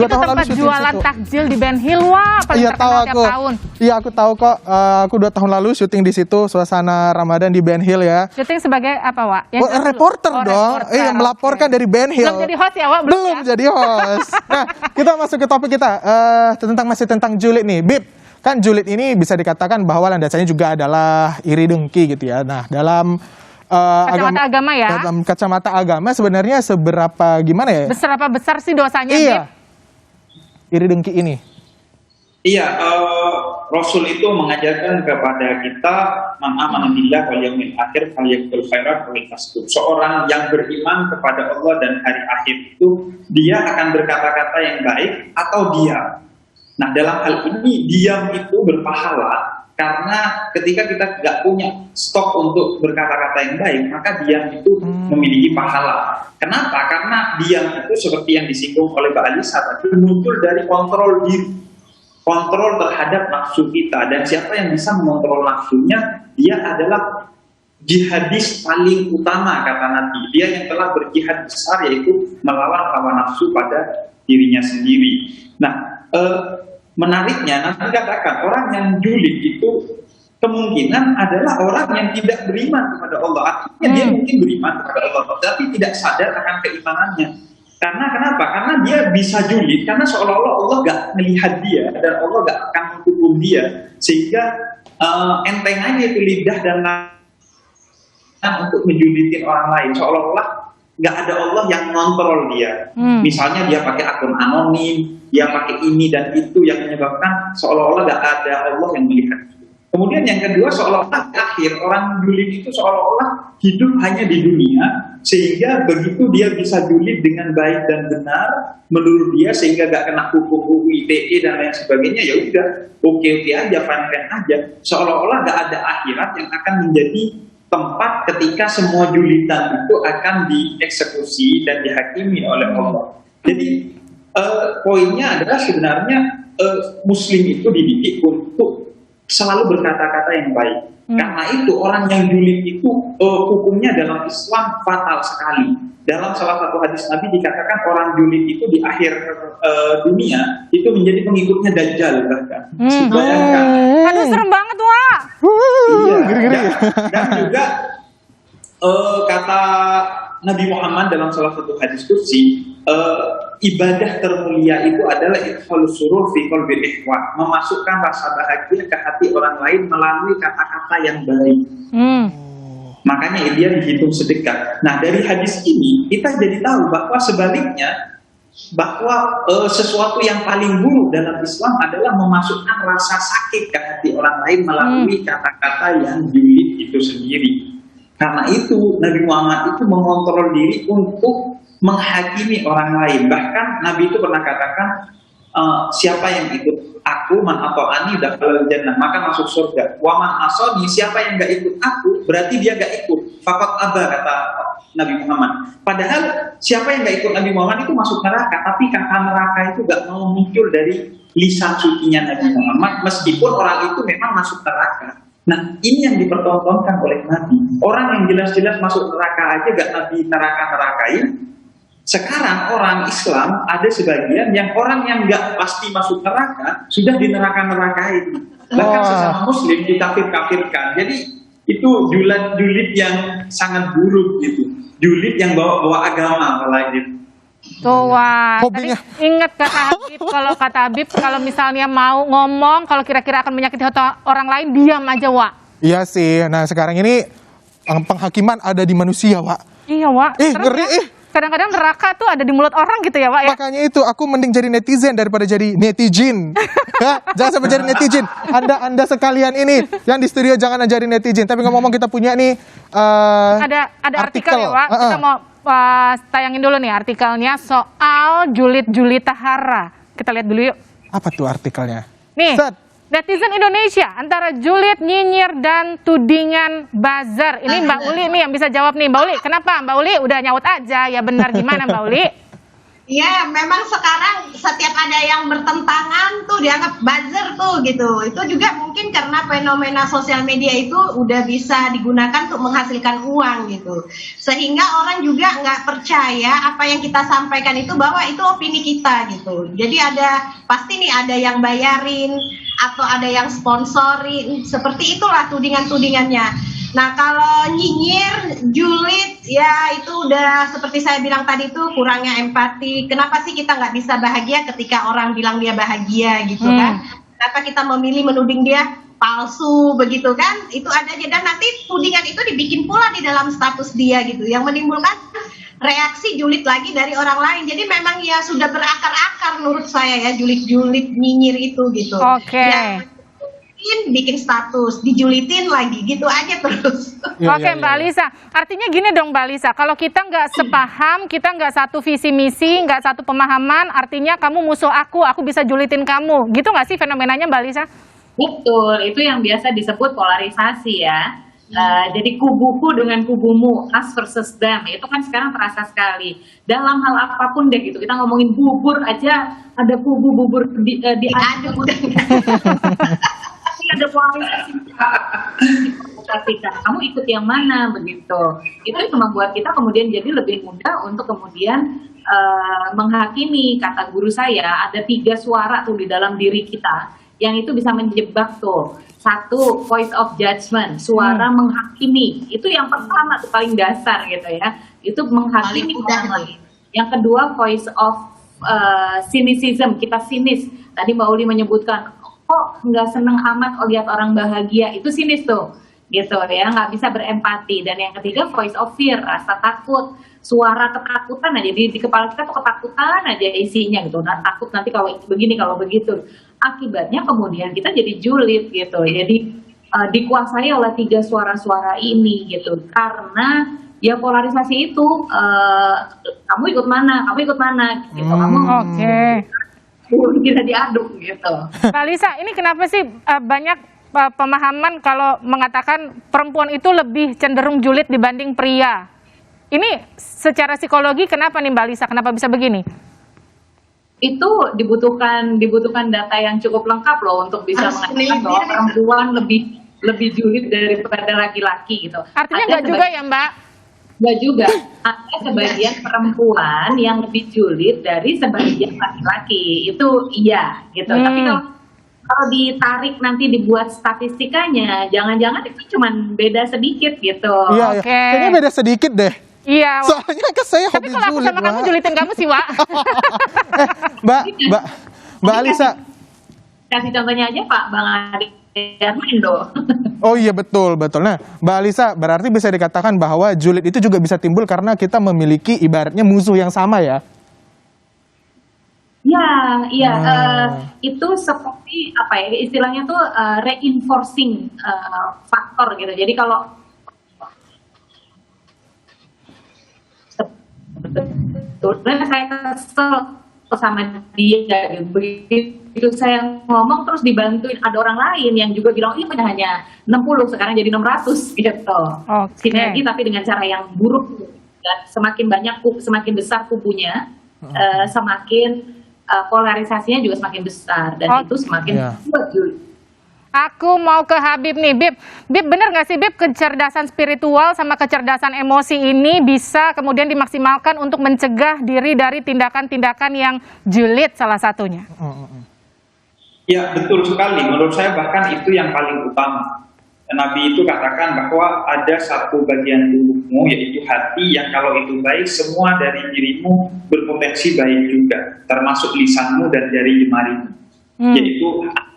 2 Itu tahun lalu tempat syuting jualan situ. takjil di Ben Hill, wah paling Iya tahu terkenal tiap aku. tahun. Iya aku tahu kok. Aku 2 tahun lalu syuting di situ, suasana Ramadan di Ben Hill ya. Syuting sebagai apa, Wak? Oh, reporter dong. Reporter, Melaporkan oke. dari Ben Hill. Belum jadi host ya, Wak? Belum ya? jadi host. Nah, kita masuk ke topik kita. Masih tentang julid nih. Bib, kan julid ini bisa dikatakan bahwa landasannya juga adalah iri dengki gitu ya. Nah, dalam Kacamata agama ya? dalam kacamata agama sebenarnya seberapa gimana ya? Berapa besar sih dosanya, Iya. Bib? Iri dengki ini. Iya, Rasul itu mengajarkan kepada kita man amana billah wal yaumil akhir falyaqul khairan aw liyasmut. Seorang yang beriman kepada Allah dan hari akhir itu dia akan berkata-kata yang baik atau diam. Nah, dalam hal ini diam itu berpahala karena ketika kita nggak punya stok untuk berkata-kata yang baik, maka diam itu memiliki pahala. Kenapa? Karena diam itu seperti yang disinggung oleh Mbak Alisa tadi muncul dari kontrol diri, kontrol terhadap nafsu kita. Dan siapa yang bisa mengontrol nafsunya, dia adalah jihadis paling utama kata Nabi. Dia yang telah berjihad besar, yaitu melawan hawa nafsu pada dirinya sendiri. Nah, menariknya Nabi katakan orang yang julid itu kemungkinan adalah orang yang tidak beriman kepada Allah. Artinya dia mungkin beriman kepada Allah, tapi tidak sadar akan keimanannya. Karena kenapa? Karena dia bisa julid karena seolah-olah Allah gak melihat dia dan Allah gak akan menghukum dia, sehingga enteng aja itu lidah dan untuk menjulitin orang lain, seolah-olah gak ada Allah yang ngontrol dia. Misalnya dia pakai akun anonim, dia pakai ini dan itu yang menyebabkan seolah-olah gak ada Allah yang melihat. Kemudian yang kedua, seolah-olah akhir orang julid itu seolah-olah hidup hanya di dunia, sehingga begitu dia bisa julid dengan baik dan benar menurut dia, sehingga gak kena hukum UU ITE dan lain sebagainya, ya udah oke-oke aja, fine-fine aja. Seolah-olah gak ada akhirat yang akan menjadi tempat ketika semua julitan itu akan dieksekusi dan dihakimi oleh Allah. Jadi poinnya adalah sebenarnya Muslim itu dididik untuk selalu berkata-kata yang baik. Karena itu orang yang julid itu hukumnya dalam Islam fatal sekali. Dalam salah satu hadis Nabi dikatakan orang julid itu di akhir dunia itu menjadi pengikutnya Dajjal bahkan. Bayangkan. Aduh serem banget, Wak. Iya. Ngeri-ngeri. Dan juga kata Nabi Muhammad dalam salah satu hadis kursi, ibadah termulia itu adalah idkhalus surur fi qalbil ikhwan, memasukkan rasa bahagia ke hati orang lain melalui kata-kata yang baik. Makanya dia dihitung sedekah. Nah, dari hadis ini kita jadi tahu bahwa sebaliknya, bahwa sesuatu yang paling buruk dalam Islam adalah memasukkan rasa sakit ke hati orang lain melalui kata-kata yang julid itu sendiri. Karena itu Nabi Muhammad itu mengontrol diri untuk menghakimi orang lain. Bahkan Nabi itu pernah katakan, siapa yang ikut aku, man ata'ani dakhalal jannah, maka masuk surga. Wa man asani, siapa yang gak ikut aku, berarti dia gak ikut. Faqad aba, kata Nabi Muhammad. Padahal siapa yang gak ikut Nabi Muhammad itu masuk neraka, tapi kata neraka itu gak mau muncul dari lisan sucinya Nabi Muhammad, meskipun orang itu memang masuk neraka. Nah, ini yang dipertontonkan oleh Nabi. Orang yang jelas-jelas masuk neraka aja gak Nabi neraka-nerakain. Sekarang orang Islam ada sebagian yang orang yang gak pasti masuk neraka sudah di neraka-nerakain. Bahkan sesama Muslim dikafir-kafirkan. Jadi itu julid yang sangat buruk gitu. Julid yang bawa agama apalagi. Tuh, Wak. Tadi Hobinya. ingat kata Habib kalau misalnya mau ngomong, kalau kira-kira akan menyakiti orang lain, diam aja, Wak. Iya sih. Nah, sekarang ini penghakiman ada di manusia, Wak. Iya, Wak. Terus Ngeri, ya, kadang-kadang neraka tuh ada di mulut orang gitu ya, Wak ya. Makanya itu aku mending jadi netizen daripada jadi netizen. Ya, jangan sampai jadi netizen. Anda sekalian ini yang di studio jangan jadi netizen. Tapi ngomong kita punya nih Ada artikel ya, Wak. Kita mau tayangin dulu nih artikelnya soal julid tahara. Kita lihat dulu yuk. Apa tuh artikelnya? Nih, Set. netizen Indonesia antara julid, nyinyir, dan tudingan buzzer. Ini Mbak Uli nih yang bisa jawab nih. Mbak Uli, kenapa Mbak Uli? Udah nyaut aja, ya benar gimana Mbak Uli? Ya, memang sekarang setiap ada yang bertentangan tuh dianggap buzzer tuh gitu. Itu juga mungkin karena fenomena sosial media itu udah bisa digunakan untuk menghasilkan uang gitu. Sehingga orang juga nggak percaya apa yang kita sampaikan itu bahwa itu opini kita gitu. Jadi pasti nih ada yang bayarin atau ada yang sponsorin. Seperti itulah tudingan-tudingannya. Nah, kalau nyinyir, julid, ya itu udah seperti saya bilang tadi tuh kurangnya empati. Kenapa sih kita nggak bisa bahagia ketika orang bilang dia bahagia gitu kan? Kenapa kita memilih menuding dia palsu begitu kan? Itu ada aja, dan nanti tudingan itu dibikin pula di dalam status dia gitu, yang menimbulkan reaksi julid lagi dari orang lain. Jadi memang ya sudah berakar-akar menurut saya ya julid-julid nyinyir itu gitu. Oke. Ya, bikin status, dijulitin lagi, gitu aja terus. Oke, Mbak Alisa. Artinya gini dong, Mbak Alisa. Kalau kita nggak sepaham, kita nggak satu visi misi, nggak satu pemahaman, artinya kamu musuh aku bisa julitin kamu. Gitu nggak sih fenomenanya, Mbak Alisa? Betul, itu yang biasa disebut polarisasi ya. Jadi kubuku dengan kubumu, us versus them, itu kan sekarang terasa sekali. Dalam hal apapun deh gitu, kita ngomongin bubur aja, ada kubu bubur diaduk. Ada polarisasi. Kamu ikut yang mana begitu? Itu cuma buat kita kemudian jadi lebih mudah untuk kemudian menghakimi. Kata guru saya, ada 3 suara tuh di dalam diri kita yang itu bisa menjebak tuh. 1, voice of judgment, suara menghakimi. Itu yang pertama tuh paling dasar gitu ya. Itu menghakimi orang lain. Yang kedua, voice of cynicism, kita sinis. Tadi Mbak Uli menyebutkan, kok nggak seneng amat lihat orang bahagia, itu sinis tuh gitu ya, nggak bisa berempati. Dan yang ketiga, voice of fear, rasa takut, suara ketakutan aja di kepala kita tuh, ketakutan aja isinya gitu. Nah, takut nanti kalau begini, kalau begitu. Akibatnya kemudian kita jadi julid gitu, jadi dikuasai oleh 3 suara-suara ini gitu. Karena ya polarisasi itu, kamu ikut mana gitu, kamu kita diaduk gitu. Mbak Lisa, ini kenapa sih banyak pemahaman kalau mengatakan perempuan itu lebih cenderung julid dibanding pria? Ini secara psikologi kenapa nih Mbak Lisa? Kenapa bisa begini? Itu dibutuhkan data yang cukup lengkap loh untuk bisa mengatakan bahwa perempuan lebih julid daripada laki-laki gitu. Artinya nggak juga ya Mbak? Nggak juga. Ada sebagian perempuan yang lebih julid dari sebagian laki-laki. Itu iya gitu. Tapi kalau ditarik nanti dibuat statistikanya, jangan-jangan itu cuma beda sedikit gitu. Iya, kayaknya beda sedikit deh. Iya. Soalnya kan saya hobi julid. Tapi kalau aku sama kamu julitin kamu sih, Wak. Mbak Alisa. Kasih contohnya aja Pak Bang Adi Armando. Oh iya, betul. Nah, Mbak Alisa, berarti bisa dikatakan bahwa julid itu juga bisa timbul karena kita memiliki ibaratnya musuh yang sama ya? Iya. Itu seperti apa ya, istilahnya tuh reinforcing faktor gitu. Jadi kalau sebetulnya saya kesel sama dia, begitu saya ngomong terus dibantuin ada orang lain yang juga bilang ini hanya 60 sekarang jadi 600 gitu. Sinergi tapi dengan cara yang buruk. Dan semakin besar kubunya, semakin polarisasinya juga semakin besar dan itu semakin kuat. Aku mau ke Habib nih, Bib bener nggak sih Bib, kecerdasan spiritual sama kecerdasan emosi ini bisa kemudian dimaksimalkan untuk mencegah diri dari tindakan-tindakan yang julid salah satunya? Ya betul sekali, menurut saya bahkan itu yang paling utama. Nabi itu katakan bahwa ada satu bagian tubuhmu yaitu hati yang kalau itu baik semua dari dirimu berpotensi baik juga, termasuk lisanmu dan jari jemarimu, yaitu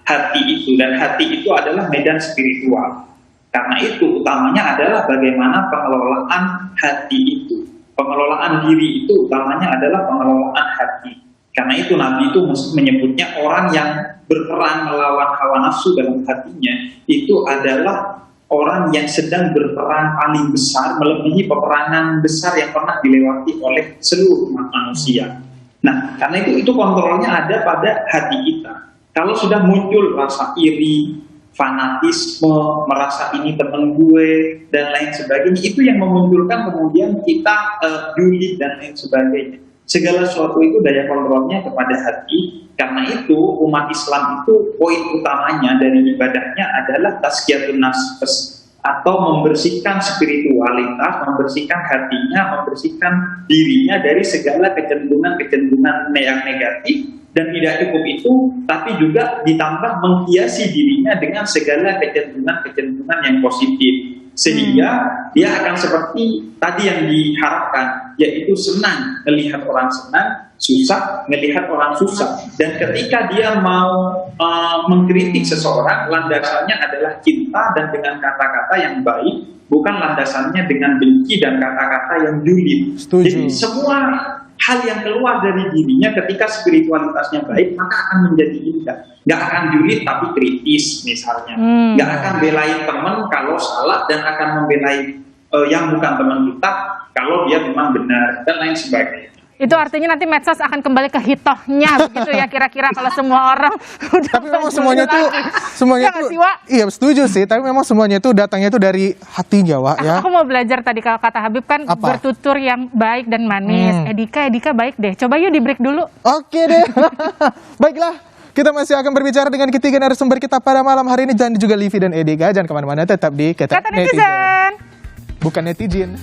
hati itu. Dan hati itu adalah medan spiritual. Karena itu utamanya adalah bagaimana pengelolaan hati itu. Pengelolaan diri itu utamanya adalah pengelolaan hati. Karena itu Nabi itu menyebutnya orang yang berperang melawan hawa nafsu dalam hatinya itu adalah orang yang sedang berperang paling besar, melebihi peperangan besar yang pernah dilewati oleh seluruh umat manusia. Nah, karena itu kontrolnya ada pada hati kita. Kalau sudah muncul rasa iri, fanatisme, merasa ini teman gue, dan lain sebagainya, itu yang memunculkan kemudian kita julid dan lain sebagainya. Segala sesuatu itu daya kontrolnya kepada hati. Karena itu umat Islam itu poin utamanya dari ibadahnya adalah tazkiyatun nafs, atau membersihkan spiritualitas, membersihkan hatinya, membersihkan dirinya dari segala kecenderungan-kecenderungan yang negatif. Dan tidak cukup itu, tapi juga ditambah menghiasi dirinya dengan segala kecenderungan-kecenderungan yang positif. Sehingga dia akan seperti tadi yang diharapkan, yaitu senang melihat orang senang, susah melihat orang susah. Dan ketika dia mau mengkritik seseorang, landasannya adalah cinta dan dengan kata-kata yang baik, bukan landasannya dengan benci dan kata-kata yang julid. Setuju. Jadi semua hal yang keluar dari dirinya ketika spiritualitasnya baik, maka akan menjadi indah. Nggak akan julid tapi kritis misalnya. Nggak akan belain teman kalau salah, dan akan membelai yang bukan teman kita kalau dia memang benar, dan lain sebagainya. Itu artinya nanti medsos akan kembali ke hitohnya begitu ya kira-kira kalau semua orang udah Tapi memang semuanya tuh Ya nggak sih, Wak? iya setuju sih, tapi memang semuanya tuh datangnya tuh dari hatinya, Wak, ya. Aku mau belajar tadi kalau kata Habib kan Apa? bertutur yang baik dan manis. Edika baik deh. Coba yuk di break dulu. Oke deh. Baiklah, kita masih akan berbicara dengan ketiga narasumber kita pada malam hari ini. Jangan juga Livi dan Edika, jangan kemana-mana, tetap di Kata netizen. Bukan netizen.